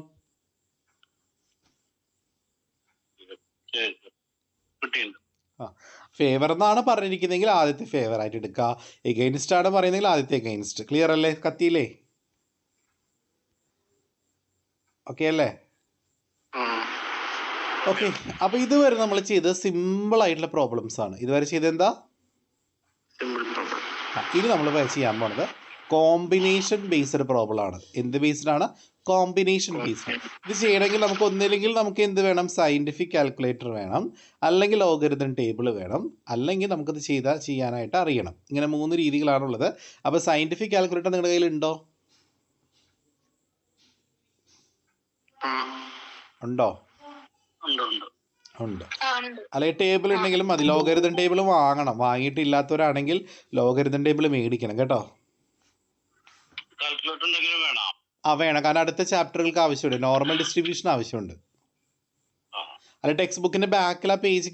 ഫേവർ എന്നാണ് പറഞ്ഞിരിക്കുന്നെങ്കിൽ ആദ്യത്തെ ഫേവർ ആയിട്ട് എടുക്കുക. എഗെയിൻസ്റ്റ് ആണ് പറയുന്നെങ്കിൽ ആദ്യത്തെ എഗെയിൻസ്റ്റ്. ക്ലിയർ അല്ലേ? കത്തിയില്ലേ? ഓക്കെ അല്ലേ? ഓക്കെ. അപ്പോൾ ഇതുവരെ നമ്മൾ ചെയ്തത് സിമ്പിൾ ആയിട്ടുള്ള പ്രോബ്ലംസ് ആണ്. ഇതുവരെ ചെയ്തത് എന്താ? ഇനി നമ്മൾ ചെയ്യാൻ പോണത് കോമ്പിനേഷൻ ബേസ്ഡ് പ്രോബ്ലം ആണ്. എന്ത് ബേസ്ഡ് ആണ്? Combination based. ഇത് ചെയ്യണമെങ്കിൽ നമുക്ക് ഒന്നില്ലെങ്കിൽ നമുക്ക് എന്ത് വേണം? സയൻറ്റിഫിക് കാൽക്കുലേറ്റർ വേണം, അല്ലെങ്കിൽ ലോഗരിതം ടേബിൾ വേണം, അല്ലെങ്കിൽ നമുക്കത് ചെയ്യാനായിട്ട് അറിയണം. ഇങ്ങനെ 3 രീതികളാണുള്ളത്. അപ്പോൾ സയൻറ്റിഫിക് കാൽക്കുലേറ്റർ നിങ്ങളുടെ കയ്യിൽ ഉണ്ടോ? ഉണ്ട്. അല്ലെങ്കിൽ ടേബിൾ ഉണ്ടെങ്കിലും മതി. ലോഗരിതം ടേബിൾ വാങ്ങണം. വാങ്ങിയിട്ടില്ലാത്തവരാണെങ്കിൽ ലോഗരിതം ടേബിൾ മേടിക്കണം കേട്ടോ. വേണം. കാരണം അടുത്ത ചാപ്റ്ററുകൾക്ക് ആവശ്യമുണ്ട്. നോർമൽ ഡിസ്ട്രിബ്യൂഷൻ ആവശ്യമുണ്ട്. അല്ല, ടെക്സ്റ്റ് ബുക്കിന്റെ ബാക്കിൽ ആ പേജ്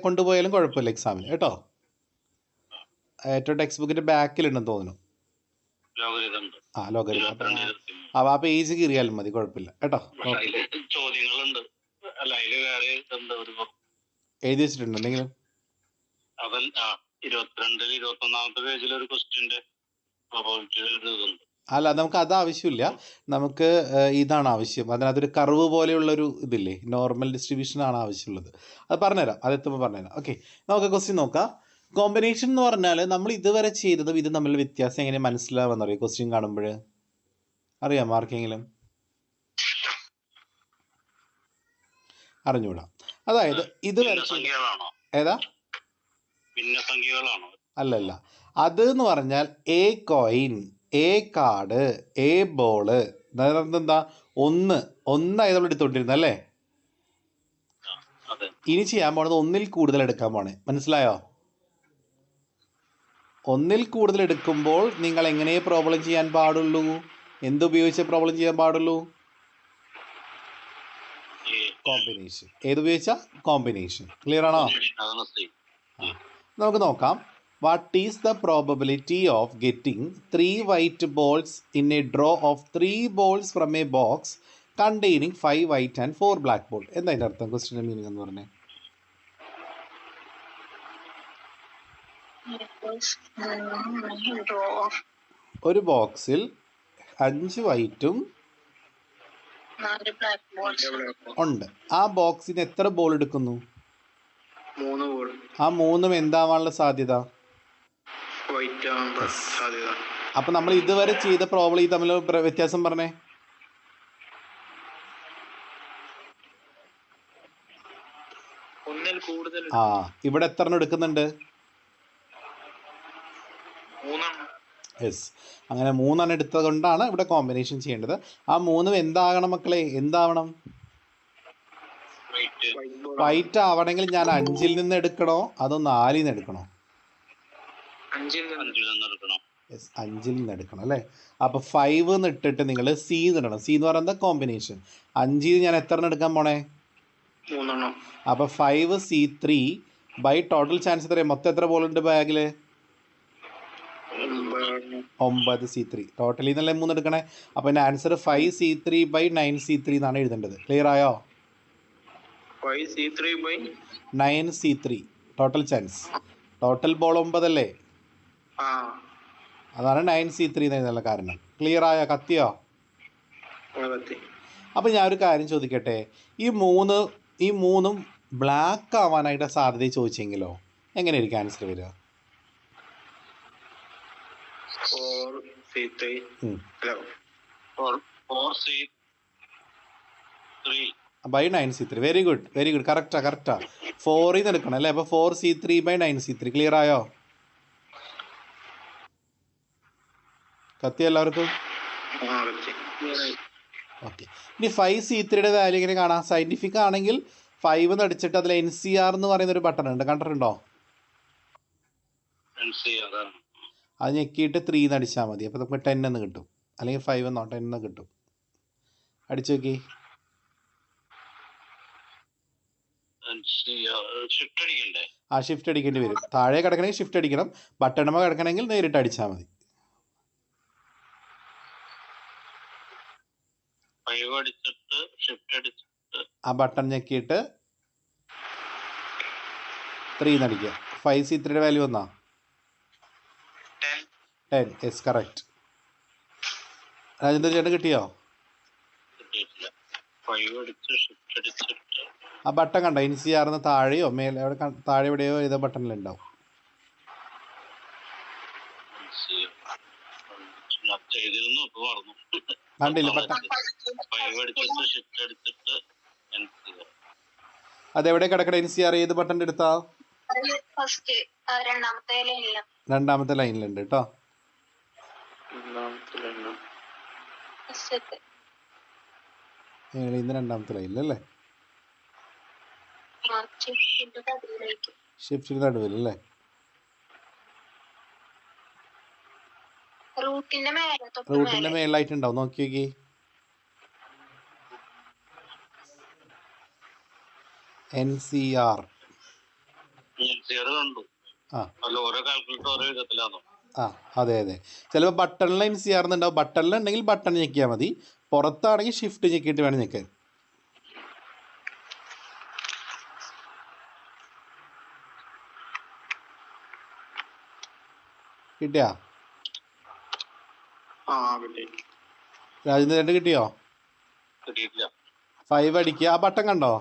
കൊണ്ടുപോയാലും കുഴപ്പമില്ല എക്സാമിന് കേട്ടോ. ഏറ്റവും ടെക്സ്റ്റ് ബുക്കിന്റെ ബാക്കിലുണ്ടെന്ന് തോന്നുന്നു. ലോഗരിതം. അപ്പോൾ ആ പേജ് കീറിയാലും മതി, കുഴപ്പമില്ല കേട്ടോ. എഴുതി വെച്ചിട്ടുണ്ടോ എന്തെങ്കിലും? അല്ല, നമുക്ക് അത് ആവശ്യമില്ല. നമുക്ക് ഇതാണ് ആവശ്യം. അതിനകത്തൊരു കർവ് പോലെയുള്ളൊരു ഇതില്ലേ, നോർമൽ ഡിസ്ട്രിബ്യൂഷൻ ആണ് ആവശ്യമുള്ളത്. അത് പറഞ്ഞുതരാം, അതെത്തുമ്പോൾ പറഞ്ഞുതരാം. ഓക്കെ, നമുക്ക് ക്വസ്റ്റ്യൻ നോക്കാം. കോമ്പിനേഷൻ എന്ന് പറഞ്ഞാൽ നമ്മൾ ഇതുവരെ ചെയ്തതും ഇത് തമ്മിലുള്ള വ്യത്യാസം എങ്ങനെ മനസ്സിലാവുമെന്നറിയോ? ക്വസ്റ്റ്യൻ കാണുമ്പോൾ അറിയാം ആർക്കെങ്കിലും? അറിഞ്ഞൂടാ. അതായത് ഇതുവരെ ഏതാ? അല്ലല്ല, അത് എന്ന് പറഞ്ഞാൽ A coin, A card, A ball. എന്താ? ഒന്നായത് നമ്മൾ എടുത്തോണ്ടിരുന്നല്ലേ? ഇനി ചെയ്യാൻ പോണത് ഒന്നിൽ കൂടുതൽ എടുക്കാൻ പോണേ. മനസ്സിലായോ? ഒന്നിൽ കൂടുതൽ എടുക്കുമ്പോൾ നിങ്ങൾ എങ്ങനെ പ്രോബ്ലം ചെയ്യാൻ പാടുള്ളൂ? എന്തുപയോഗിച്ച് പ്രോബ്ലം ചെയ്യാൻ പാടുള്ളൂ? കോമ്പിനേഷൻ. ഏതുപയോഗിച്ച? കോമ്പിനേഷൻ. ക്ലിയർ ആണോ? നമുക്ക് നോക്കാം. What is the probability of getting 3 white balls in A draw of 3 balls from A box containing 5 white and 4 black ball? എന്താ അതിൻ്റെ അർത്ഥം? ക്വസ്റ്റിൻ്റെ മീനിങ് എന്ന് പറഞ്ഞേ. ഒരു ബോക്സിൽ 5 വൈറ്റും ഉണ്ട്. ആ ബോക്സിന് എത്ര ബോൾ എടുക്കുന്നു? 3 ബോൾ. ആ 3ഉം എന്താവാനുള്ള സാധ്യത? അപ്പൊ നമ്മൾ ഇതുവരെ ചെയ്ത പ്രോബ്ലം ഈ തമ്മിൽ വ്യത്യാസം പറഞ്ഞേ. ഇവിടെ എത്ര എണ്ണം എടുക്കുന്നുണ്ട്? 3. യെസ്. അങ്ങനെ 3 എണ്ണം എടുത്തത് കൊണ്ടാണ് ഇവിടെ കോമ്പിനേഷൻ ചെയ്യേണ്ടത്. ആ 3ഉം എന്താകണം മക്കളെ? എന്താവണം? വൈറ്റ് ആവണമെങ്കിൽ ഞാൻ 5ൽ നിന്ന് എടുക്കണോ അതോ 4ൽ നിന്ന് എടുക്കണോ? 5ൽ നിന്ന് എടുക്കണം അല്ലേ? അപ്പോൾ 5 എന്ന് ഇട്ടിട്ട് നിങ്ങൾ സി ഇടണം. സി എന്ന് പറയുന്നത് കോമ്പിനേഷൻ. 5ൽ ഞാൻ എത്ര എണ്ണം എടുക്കാൻ പോണേ? 3. അപ്പോൾ 5C3 ബൈ ടോട്ടൽ ചാൻസ് എത്രയാണ്? മൊത്തം എത്ര ബോൾ ഉണ്ട് ബാഗിൽ? 9C3. ടോട്ടലി എന്നല്ലേ 3 എടുക്കണേ. അപ്പോൾ എൻ്റെ ആൻസർ 5C3 ബൈ 9C3 എന്നാണ് എഴുതേണ്ടത്. ക്ലിയർ ആയോ? 5C3 by 9C3 total chance. Total ball 9 അല്ലേ? അതാണ് 9C3 എന്ന് എഴുതാനുള്ള കാരണം. ക്ലിയർ ആയോ? കത്തിയോ? അപ്പോൾ ഞാനൊരു കാര്യം ചോദിക്കട്ടെ. ഈ മൂന്നും ബ്ലാക്ക് ആവാനായിട്ട് സാധ്യത ചോദിച്ചെങ്കിലോ എങ്ങനെയായിരിക്കും ആൻസർ വരിക? 4C3. By 9C3. Very good correct 4 നിന്ന് എടുക്കണം അല്ലേ? അപ്പോൾ 4C3 ബൈ 9C3. ക്ലിയർ ആയോ? കത്തി എല്ലാവർക്കും? ഓക്കെ. ഇനി 5C3യുടെ വാല്യൂ ഇങ്ങനെ കാണാം. സയൻറ്റിഫിക് ആണെങ്കിൽ 5 എന്ന് അടിച്ചിട്ട് അതിൽ NCR എന്ന് പറയുന്ന ഒരു ബട്ടൺ ഉണ്ട്, കണ്ടിട്ടുണ്ടോ? അത് ഞെക്കിയിട്ട് 3 എന്ന് അടിച്ചാൽ മതി. അപ്പോൾ നമുക്ക് 10 എന്ന് കിട്ടും, അല്ലെങ്കിൽ 5 എന്നോ 10 എന്ന് കിട്ടും. അടിച്ചു നോക്കി. ഷിഫ്റ്റ് അടിക്കേണ്ടി വരും. താഴെ കിടക്കണമെങ്കിൽ ഷിഫ്റ്റ് അടിക്കണം, ബട്ടണമ കിടക്കണമെങ്കിൽ നേരിട്ട് അടിച്ചാൽ മതി. ആ ബട്ടൺ ഞെക്കിയിട്ട് 3 എന്ന് അടിക്കുക. 5C3യുടെ വാല്യൂ വന്നാ 10. Yes, correct. രാജേന്ദ്ര ചേട്ടൻ കിട്ടിയോ? ആ ബട്ടൺ കണ്ടോ? NCR താഴെയോ മേലെ എവിടെ താഴെ എവിടെയോ ഏതോ ബട്ടണിലുണ്ടാവും. കണ്ടില്ല ബട്ടൺ? അതെവിടെ കിടക്കണ? NCR ഏത് ബട്ടൻ്റെ എടുത്താ? രണ്ടാമത്തെ ലൈനിലുണ്ട് കേട്ടോ. രണ്ടാമത്തെ ലൈനിലല്ലേ? ഷിഫ്റ്റിന് നടുവിലല്ലേ? റൂട്ടിന്റെ മേലായിട്ടുണ്ടാവും, നോക്കി നോക്കി. NCR. അതെ. ചിലപ്പോൾ ബട്ടണിൽ NCR എന്നുണ്ടാവും. ബട്ടണിലുണ്ടെങ്കിൽ ബട്ടൺ ഞെക്കിയാൽ മതി, പുറത്താണെങ്കിൽ ഷിഫ്റ്റ് ഞെക്കിയിട്ട് വേണം ഞെക്കാൻ. കിട്ടിയാ? രാജേന്ദ്രൻ കിട്ടിയോ? 5 അടിക്കുക. ആ ബട്ടൺ കണ്ടോ?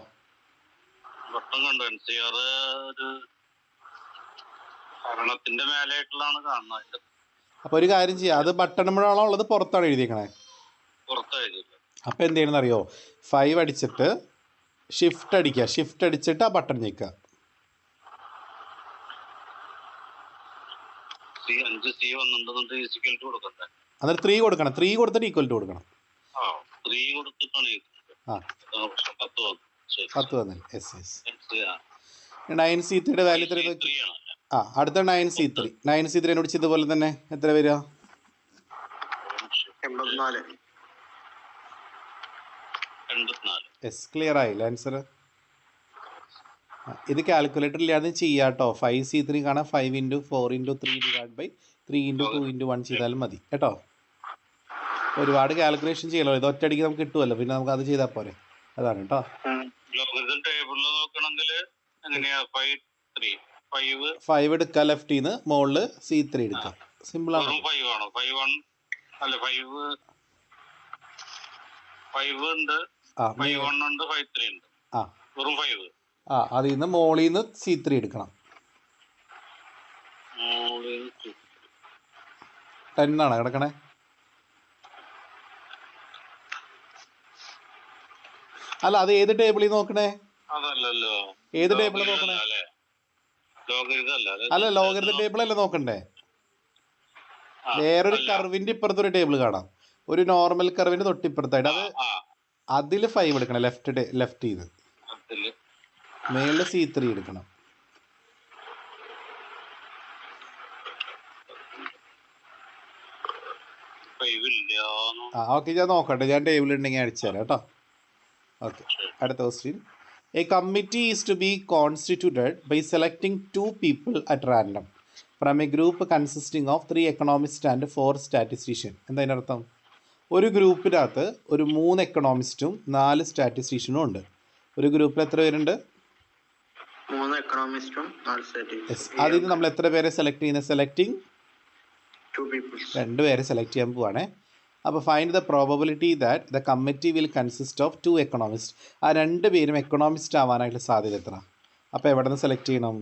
അപ്പൊ ഒരു കാര്യം ചെയ്യാം, അത് ബട്ടണുമ്പോഴാണോ ഉള്ളത് പുറത്താണ് എഴുതിയേക്കണേ? അപ്പൊ എന്ത് ചെയ്യണമെന്ന് അറിയോ? 5 അടിച്ചിട്ട് ഷിഫ്റ്റ് അടിക്കുക. ഷിഫ്റ്റ് അടിച്ചിട്ട് ആ ബട്ടൺ ഞെക്കുക. അന്നേരം 3 കൊടുക്കണം. 3 കൊടുത്തിട്ട് ഈക്വൽ ടു കൊടുക്കണം. 10 വന്നില്ല. യെസ്. 9C3യുടെ വാല്യൂ എത്ര? അടുത്ത 9C3. 9C3 പിടിച്ച് ഇതുപോലെ തന്നെ എത്ര വരിക? 84. യെസ്, ക്ലിയർ ആയില്ല ആൻസർ? ഇത് കാൽക്കുലേറ്റർ ഇല്ലാതെ ചെയ്യാട്ടോ. 5C3 കാണാൻ 5 × 4 × 3 / 3 × 2 × 1 ചെയ്താലും മതി കേട്ടോ. ഒരുപാട് കാൽക്കുലേഷൻ ചെയ്യലോ, ഇത് ഒറ്റയടിക്ക് നമുക്ക് കിട്ടുമല്ലോ, പിന്നെ നമുക്ക് അത് ചെയ്താൽ പോരെ. അതാണ് കേട്ടോ. 5 എടുക്കുക ലെഫ്റ്റിൽ നിന്ന്, മുകളിൽ C3 എടുക്കുക. സിമ്പിൾ ആണ്. അതിൽ നിന്ന് മുകളിൽ നിന്ന് C3 എടുക്കണം. 10 ആണോ കിടക്കണേ? അല്ല, അത് ഏത് ടേബിളിൽ നോക്കണേ? ഏത് ടേബിളിൽ നോക്കണേ? അല്ല, ലോഗരിതം ടേബിൾ അല്ലേ നോക്കണ്ടേ? വേറൊരു കർവിന്റെ ഇപ്പുറത്തൊരു ടേബിൾ കാണാം, ഒരു നോർമൽ കർവിന്റെ തൊട്ടിപ്പുറത്തായിട്ട്. അതിൽ 5 എടുക്കണം. ലെഫ്റ്റ് ചെയ്ത് മേളിൽ C3 എടുക്കണം. ഓക്കെ, ഞാൻ നോക്കട്ടെ. ഞാൻ ടേബിൾ ഉണ്ടെങ്കിൽ അടിച്ചു തരാം കേട്ടോ. ഓക്കെ, അടുത്ത question. A committee is to be constituted by selecting 2 people at random from a group consisting of 3 economists and 4 statisticians. എന്താ അതിൻ്റെ അർത്ഥം? ഒരു ഗ്രൂപ്പിനകത്ത് ഒരു 3 എക്കണോമിസ്റ്റും 4 സ്റ്റാറ്റിസ്റ്റീഷ്യനും ഉണ്ട്. ഒരു ഗ്രൂപ്പിൽ എത്ര പേരുണ്ട്? 3 എക്കണോമിസ്റ്റും 4 സ്റ്റാറ്റിസ്റ്റീഷ്യനും. അതിൽ നിന്ന് നമ്മൾ എത്ര പേരെ സെലക്ട് ചെയ്യുന്നത്? Selecting 2 people. 2 പേരെ സെലക്ട് ചെയ്യാൻ പോവാണേ. അപ്പോൾ find the probability that the committee will consist of 2 economist. ആ 2 പേരും എക്കണോമിസ്റ്റ് ആവാനായിട്ടുള്ള സാധ്യത എത്ര? അപ്പോൾ എവിടെ നിന്ന് സെലക്ട് ചെയ്യണം?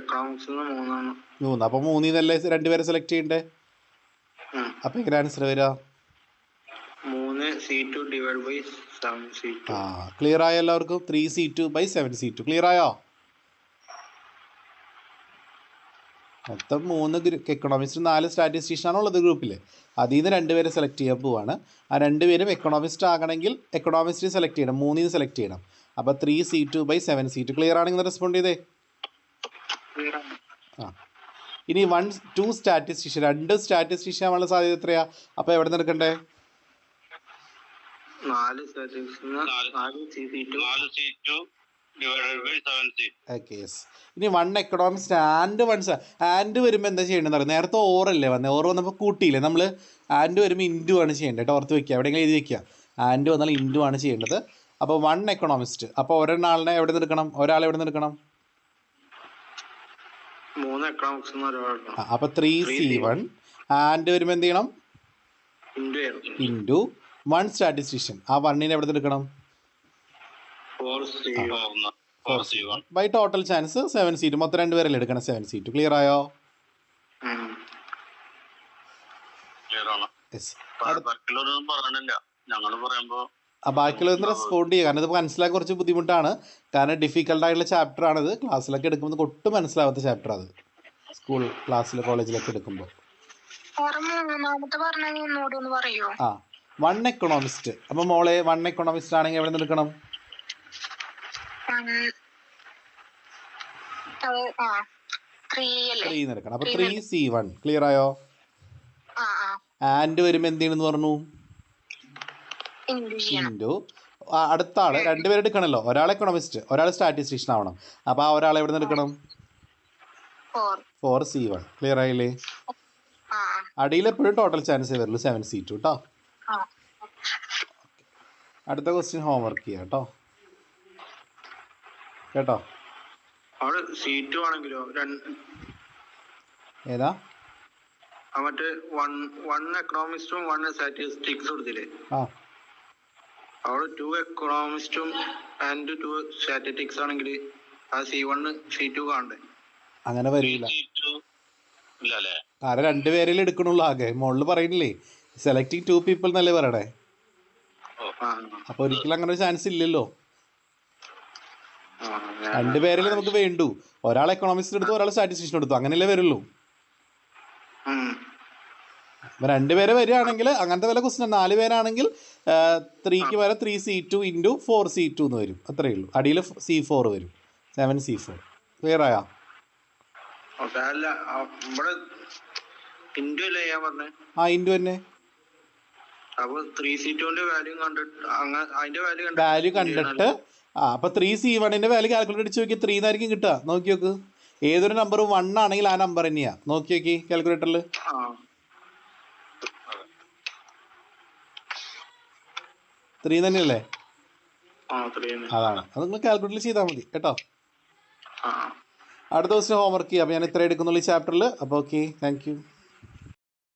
എക്കണോമിക്സ് മൂന്നാണ്. 3. അപ്പോൾ 3 നിന്നല്ലേ രണ്ടുപേരെ സെലക്ട് ചെയ്യണ്ടേ? അപ്പോൾ എങ്ങനെ ആൻസർ വരിക? 3 C2 divide by 7 C2. Clear ആയോ എല്ലാവർക്കും? 3C2/7C2 ക്ലിയർ ആയോ? മൊത്തം 3 എക്കണോമിസ്റ്റ് 4 സ്റ്റാറ്റിസ്റ്റീഷ്യനാണ് ഉള്ളത് ഗ്രൂപ്പിൽ. അതിൽ നിന്ന് 2 പേരെ സെലക്ട് ചെയ്യാൻ പോവാണ്. ആ 2 പേരും എക്കണോമിസ്റ്റ് ആകണമെങ്കിൽ എക്കണോമിസ്റ്റ് സെലക്ട് ചെയ്യണം, 3 നിന്ന് സെലക്ട് ചെയ്യണം. അപ്പോൾ 3C2/7C2 ക്ലിയർ ആണെങ്കിൽ റെസ്പോണ്ട് ചെയ്തേ. ഇനി 2 സ്റ്റാറ്റിസ്റ്റീഷ്യൻ, 2 സ്റ്റാറ്റിസ്റ്റീഷ്യൻ ആവാനുള്ള സാധ്യത എത്രയാ? അപ്പോൾ എവിടെ നിന്ന് എടുക്കണ്ടേ? 4 C2 divided by 7C. Okay yes. ഇനി 1 എക്കണോമിസ്റ്റ് ആൻഡ് വരുമ്പോൾ എന്താ ചെയ്യേണ്ടതെന്ന് അറിയാം. നേരത്തെ ഓറല്ലേ വന്നത്, ഓർ വന്നപ്പോൾ കൂട്ടിയില്ലേ നമ്മൾ. ആൻഡ് വരുമ്പോൾ ഇൻറ്റു ആണ് ചെയ്യേണ്ടത് കേട്ടോ, ഓർത്ത് വയ്ക്കുക, എവിടെയെങ്കിലും എഴുതി വയ്ക്കുക. ആൻഡ് വന്നാൽ ഇൻറ്റു ആണ് ചെയ്യേണ്ടത്. അപ്പോൾ 1 എക്കണോമിസ്റ്റ്, അപ്പോൾ ഒരാളിനെ എവിടെ നിന്ന് എടുക്കണം? ഒരാളെ എവിടെ നിന്ന് എടുക്കണം? 3 എക്കണോമിക്സ്. അപ്പോൾ 3C1 ആൻഡ് വരുമ്പോൾ എന്ത് ചെയ്യണം? Into 1 statistician. ആ 1നെ എവിടെ നിന്ന് എടുക്കണം? 4C1 by total chance 7C2. മൊത്തം 2 പേരല്ലേ എടുക്കണം 7C2. ക്ലിയർ ആയോ? ക്ലിയർ ആണ്. യെസ്. ബാക്കിയുള്ളവരൊന്നും പറഞ്ഞില്ല, ഞങ്ങൾ പറയുമ്പോൾ ബാക്കിയുള്ളതൊന്ന് റെസ്പോണ്ട് ചെയ്യുക. കാരണം ഇത് മനസ്സിലാക്കാൻ കുറച്ച് ബുദ്ധിമുട്ടാണ്. കാരണം ഡിഫിക്കൽട്ടായിട്ടുള്ള ചാപ്റ്ററാണിത്. ക്ലാസ്സിലൊക്കെ എടുക്കുമ്പോൾ ഒട്ടും മനസ്സിലാവാത്ത ചാപ്റ്റർ അത്, സ്കൂൾ ക്ലാസ്സിൽ കോളേജിലൊക്കെ എടുക്കുമ്പോൾ. 1 എക്കണോമിസ്റ്റ്. അപ്പോൾ മോളെ 1 എക്കണോമിസ്റ്റ് ആണെങ്കിൽ എവിടെ നിന്ന് എടുക്കണം? 3 എടുക്കണം. അപ്പോൾ 3C1. ക്ലിയർ ആയോ? ആൻഡ് വരുമ്പോൾ എന്ത് ചെയ്യണമെന്ന് പറഞ്ഞു? ഇൻറ്റു അടുത്ത ആള് 2 പേര് എടുക്കണമല്ലോ. ഒരാൾ എക്കണോമിസ്റ്റ്, ഒരാൾ സ്റ്റാറ്റിസ്റ്റീഷ്യൻ ആവണം. അപ്പോൾ ആ ഒരാളെ എവിടെ നിന്ന് എടുക്കണം? 4C1. ക്ലിയർ ആയില്ലേ? അടിയിൽ എപ്പോഴും ടോട്ടൽ ചാൻസേ വരുള്ളൂ 7C2 കേട്ടോ. അടുത്ത ക്വസ്റ്റ്യൻ ഹോംവർക്ക് ചെയ്യാം കേട്ടോ. കേട്ടോ? C2 ആണെങ്കിലോ ഏതാ? മറ്റേ 1 എക്കണോമിസ്റ്റും 1 സ്റ്റാറ്റിസ്റ്റിക്സ് കൊടുത്തില്ലേ? അവിടെ 2 എക്കണോമിസ്റ്റും ആൻഡ് 2 സ്റ്റാറ്റിസ്റ്റിക്സ് ആണെങ്കിൽ ആ C1 C2 കാണണ്ടേ? അങ്ങനെ വരില്ല. ഇല്ലല്ലേ? കാരണം 2 പേരിൽ എടുക്കണുള്ളൂ ആകെ. മുകളിൽ പറയുന്നില്ലേ സെലക്ടിങ് 2 people എന്നല്ലേ പറയണേ. അപ്പോൾ ഒരിക്കലും അങ്ങനെ ഒരു ചാൻസ് ഇല്ലല്ലോ. 2 പേരിൽ നമുക്ക് വേണ്ടു. ഒരാൾ എക്കണോമിസ്റ്റ് എടുത്തു, ഒരാൾ സ്റ്റാറ്റിസ്റ്റീഷ്യൻ എടുത്തു, അങ്ങനെയല്ലേ വരുള്ളൂ. അപ്പോൾ 2 പേര് വരികയാണെങ്കിൽ അങ്ങനത്തെ വല്ല ക്വസ്റ്റ്യൻ. 4 പേരാണെങ്കിൽ 3ക്ക് വരെ 3C2 ഇൻറ്റു 4C2 എന്ന് വരും. അത്രയേ ഉള്ളൂ. അടിയിൽ C4 വരും, 7C4. ക്ലിയർ ആയോ? ഇൻറ്റു തന്നെ വാല്യൂ കണ്ടിട്ട് അപ്പോൾ 3C1ൻ്റെ വാല്യൂ കാൽക്കുലേറ്റ് അടിച്ച് നോക്കി 3 എന്നായിരിക്കും കിട്ടുക. നോക്കി നോക്ക്. ഏതൊരു നമ്പർ 1 ആണെങ്കിൽ ആ നമ്പർ തന്നെയാണ്. നോക്കി നോക്കി കാൽക്കുലേറ്ററിൽ. 3 തന്നെയല്ലേ? അതാണ്. അത് നിങ്ങൾ കാൽക്കുലേറ്റർ ചെയ്താൽ മതി കേട്ടോ. അടുത്ത ദിവസം ഹോംവർക്ക് ചെയ്യാം. അപ്പോൾ ഞാൻ ഇത്ര എടുക്കുന്നുള്ളൂ ഈ ചാപ്റ്ററിൽ. അപ്പോൾ ഓക്കെ, താങ്ക് യു.